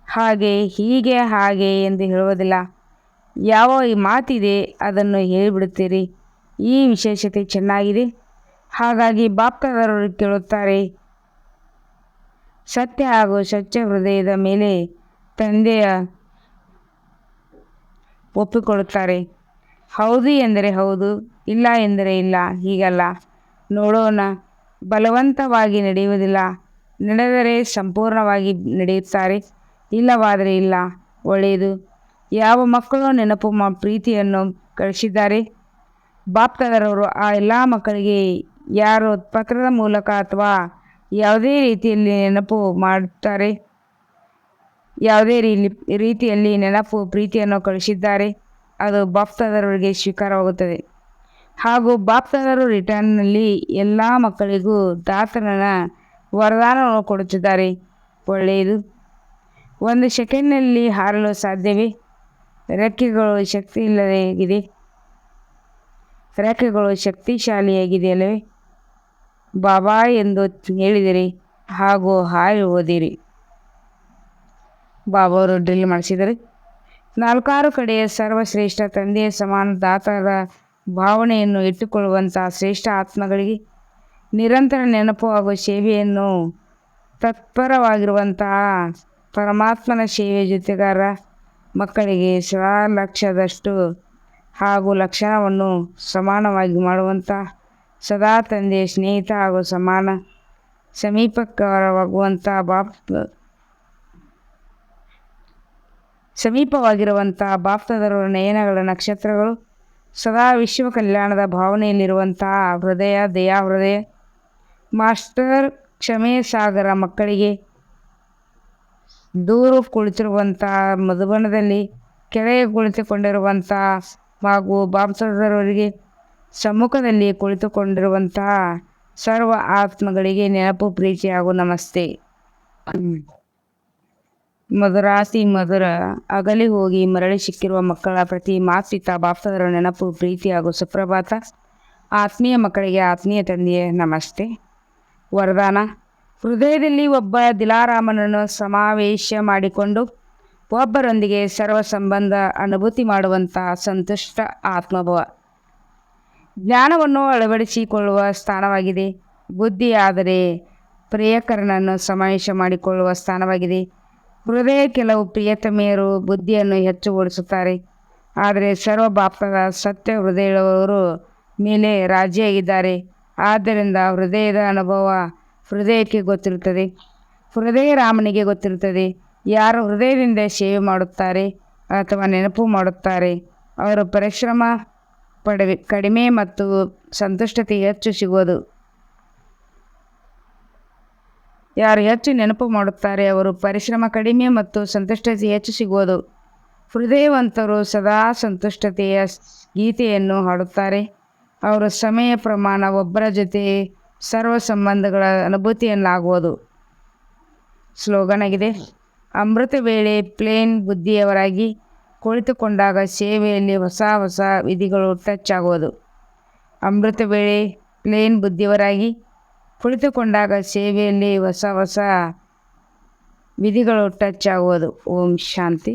ಹಾಗೆ ಹೀಗೆ, ಹಾಗೆ ಎಂದು ಹೇಳುವುದಿಲ್ಲ. ಯಾವ ಈ ಮಾತಿದೆ ಅದನ್ನು ಹೇಳಿಬಿಡುತ್ತೀರಿ. ಈ ವಿಶೇಷತೆ ಚೆನ್ನಾಗಿದೆ. ಹಾಗಾಗಿ ಬಾಪ್ತಾದರವರು ಕೇಳುತ್ತಾರೆ, ಸತ್ಯ ಹಾಗೂ ಸ್ವಚ್ಛ ಹೃದಯದ ಮೇಲೆ ತಂದೆಯ ಒಪ್ಪಿಕೊಳ್ಳುತ್ತಾರೆ. ಹೌದು ಎಂದರೆ ಹೌದು, ಇಲ್ಲ ಎಂದರೆ ಇಲ್ಲ, ಹೀಗಲ್ಲ. ನೋಡೋಣ. ಬಲವಂತವಾಗಿ ನಡೆಯುವುದಿಲ್ಲ. ನಡೆದರೆ ಸಂಪೂರ್ಣವಾಗಿ ನಡೆಯುತ್ತಾರೆ, ಇಲ್ಲವಾದರೆ ಇಲ್ಲ. ಒಳ್ಳೆಯದು. ಯಾವ ಮಕ್ಕಳು ನೆನಪು ಪ್ರೀತಿಯನ್ನು ಕಳಿಸಿದ್ದಾರೆ ಬಾಪ್ತಾದರವರು ಆ ಎಲ್ಲ ಮಕ್ಕಳಿಗೆ ಯಾರು ಪತ್ರದ ಮೂಲಕ ಅಥವಾ ಯಾವುದೇ ರೀತಿಯಲ್ಲಿ ನೆನಪು ಮಾಡುತ್ತಾರೆ, ಯಾವುದೇ ರೀತಿಯಲ್ಲಿ ನೆನಪು ಪ್ರೀತಿಯನ್ನು ಕಳಿಸಿದ್ದಾರೆ, ಅದು ಬಾಪ್ತಾದರವರಿಗೆ ಸ್ವೀಕಾರವಾಗುತ್ತದೆ. ಹಾಗೂ ಬಾಪ್ತಾದರು ರಿಟರ್ನ್ನಲ್ಲಿ ಎಲ್ಲ ಮಕ್ಕಳಿಗೂ ದಾತನ ವರದಾನವನ್ನು ಕೊಡುತ್ತಿದ್ದಾರೆ. ಒಳ್ಳೆಯದು. ಒಂದು ಸೆಕೆಂಡ್ನಲ್ಲಿ ಹಾರಲು ಸಾಧ್ಯವೇ? ರೆಕ್ಕೆಗಳು ಶಕ್ತಿ ಇಲ್ಲದೆ ರೆಕ್ಕೆಗಳು ಶಕ್ತಿಶಾಲಿಯಾಗಿದೆ ಅಲ್ಲವೇ? ಬಾಬಾ ಎಂದು ಹೇಳಿದಿರಿ ಹಾಗೂ ಹಾರಿ ಹೋದಿರಿ. ಬಾಬಾವರು ಡ್ರಿಲ್ ಮಾಡಿಸಿದರು. 4 ಕಡೆಯ ಸರ್ವಶ್ರೇಷ್ಠ ತಂದೆಯ ಸಮಾನ ದಾತದ ಭಾವನೆಯನ್ನು ಇಟ್ಟುಕೊಳ್ಳುವಂತಹ ಶ್ರೇಷ್ಠ ಆತ್ಮಗಳಿಗೆ ನಿರಂತರ ನೆನಪು ಹಾಗೂ ಸೇವೆಯನ್ನು ತತ್ಪರವಾಗಿರುವಂತಹ ಪರಮಾತ್ಮನ ಸೇವೆ ಜೊತೆಗಾರ ಮಕ್ಕಳಿಗೆ ಲಕ್ಷದಷ್ಟು ಹಾಗೂ ಲಕ್ಷಣವನ್ನು ಸಮಾನವಾಗಿ ಮಾಡುವಂಥ ಸದಾ ತಂದೆಯ ಸ್ನೇಹಿತ ಹಾಗೂ ಸಮೀಪವಾಗಿರುವಂತಹ ಬಾಪ್ತಾದರವರ ನಯನಗಳ ನಕ್ಷತ್ರಗಳು ಸದಾ ವಿಶ್ವ ಕಲ್ಯಾಣದ ಭಾವನೆಯಲ್ಲಿರುವಂತಹ ದಯಾ ಹೃದಯ ಮಾಸ್ಟರ್ ಕ್ಷಮೆ ಸಾಗರ ಮಕ್ಕಳಿಗೆ ದೂರ ಕುಳಿತಿರುವಂತಹ ಮಧುಬನದಲ್ಲಿ ಕೆಳಗೆ ಕುಳಿತುಕೊಂಡಿರುವಂತಹ ಹಾಗೂ ಬಾಪ್ತಾದರವರಿಗೆ ಸಮ್ಮುಖದಲ್ಲಿ ಕುಳಿತುಕೊಂಡಿರುವಂತಹ ಸರ್ವ ಆತ್ಮಗಳಿಗೆ ನೆನಪು ಪ್ರೀತಿ ಹಾಗೂ ನಮಸ್ತೆ. ಮಧುರಾತಿ ಮಧುರ ಅಗಲಿ ಹೋಗಿ ಮರಳಿ ಸಿಕ್ಕಿರುವ ಮಕ್ಕಳ ಪ್ರತಿ ಮಾತ್ಪಿತ ಬಾಪ್ತದರ ನೆನಪು ಪ್ರೀತಿ ಹಾಗೂ ಸುಪ್ರಭಾತ. ಆತ್ಮೀಯ ಮಕ್ಕಳಿಗೆ ಆತ್ಮೀಯ ತಂದೆಯ ನಮಸ್ತೆ. ವರದಾನ: ಹೃದಯದಲ್ಲಿ ಒಬ್ಬ ದಿಲಾರಾಮನನ್ನು ಸಮಾವೇಶ ಮಾಡಿಕೊಂಡು ಒಬ್ಬರೊಂದಿಗೆ ಸರ್ವ ಸಂಬಂಧ ಅನುಭೂತಿ ಮಾಡುವಂಥ ಸಂತುಷ್ಟ ಆತ್ಮಭವ ಜ್ಞಾನವನ್ನು ಅಳವಡಿಸಿಕೊಳ್ಳುವ ಸ್ಥಾನವಾಗಿದೆ. ಬುದ್ಧಿಯಾದರೆ ಪ್ರಿಯಕರನನ್ನು ಸಮಾವೇಶ ಮಾಡಿಕೊಳ್ಳುವ ಸ್ಥಾನವಾಗಿದೆ. ಹೃದಯ ಕೆಲವು ಪ್ರಿಯತಮೆಯರು ಬುದ್ಧಿಯನ್ನು ಹೆಚ್ಚು ಓಡಿಸುತ್ತಾರೆ, ಆದರೆ ಸರ್ವ ಬಾಪ್ತದ ಸತ್ಯ ಹೃದಯದವರು ಮೇಲೆ ರಾಜಿಯಾಗಿದ್ದಾರೆ. ಆದ್ದರಿಂದ ಹೃದಯದ ಅನುಭವ ಹೃದಯಕ್ಕೆ ಗೊತ್ತಿರುತ್ತದೆ, ಹೃದಯ ರಾಮನಿಗೆ ಗೊತ್ತಿರುತ್ತದೆ. ಯಾರು ಹೃದಯದಿಂದ ಸೇವೆ ಮಾಡುತ್ತಾರೆ ಅಥವಾ ನೆನಪು ಮಾಡುತ್ತಾರೆ ಅವರು ಪರಿಶ್ರಮ ಕಡಿಮೆ ಮತ್ತು ಸಂತುಷ್ಟತೆ ಹೆಚ್ಚು ಸಿಗುವುದು. ಯಾರು ಹೆಚ್ಚು ನೆನಪು ಮಾಡುತ್ತಾರೆ ಅವರು ಪರಿಶ್ರಮ ಕಡಿಮೆ ಮತ್ತು ಸಂತುಷ್ಟತೆ ಹೆಚ್ಚು ಸಿಗುವುದು. ಹೃದಯವಂತರು ಸದಾ ಸಂತುಷ್ಟತೆಯ ಗೀತೆಯನ್ನು ಹಾಡುತ್ತಾರೆ. ಅವರು ಸಮಯ ಪ್ರಮಾಣ ಒಬ್ಬರ ಜೊತೆ ಸರ್ವ ಸಂಬಂಧಗಳ ಅನುಭೂತಿಯನ್ನಾಗುವುದು. ಸ್ಲೋಗನ್ ಆಗಿದೆ: ಅಮೃತ ವೇಳೆ ಪ್ಲೇನ್ ಬುದ್ಧಿಯವರಾಗಿ ಕುಳಿತುಕೊಂಡಾಗ ಸೇವೆಯಲ್ಲಿ ಹೊಸ ಹೊಸ ವಿಧಿಗಳು ಟಚ್ ಆಗುವುದು. ಅಮೃತ ವೇಳೆ ಪ್ಲೇನ್ ಬುದ್ಧಿಯವರಾಗಿ ಕುಳಿತುಕೊಂಡಾಗ ಸೇವೆಯಲ್ಲಿ ಹೊಸ ಹೊಸ ವಿಧಿಗಳು ಟಚ್ ಆಗುವುದು. ಓಂ ಶಾಂತಿ.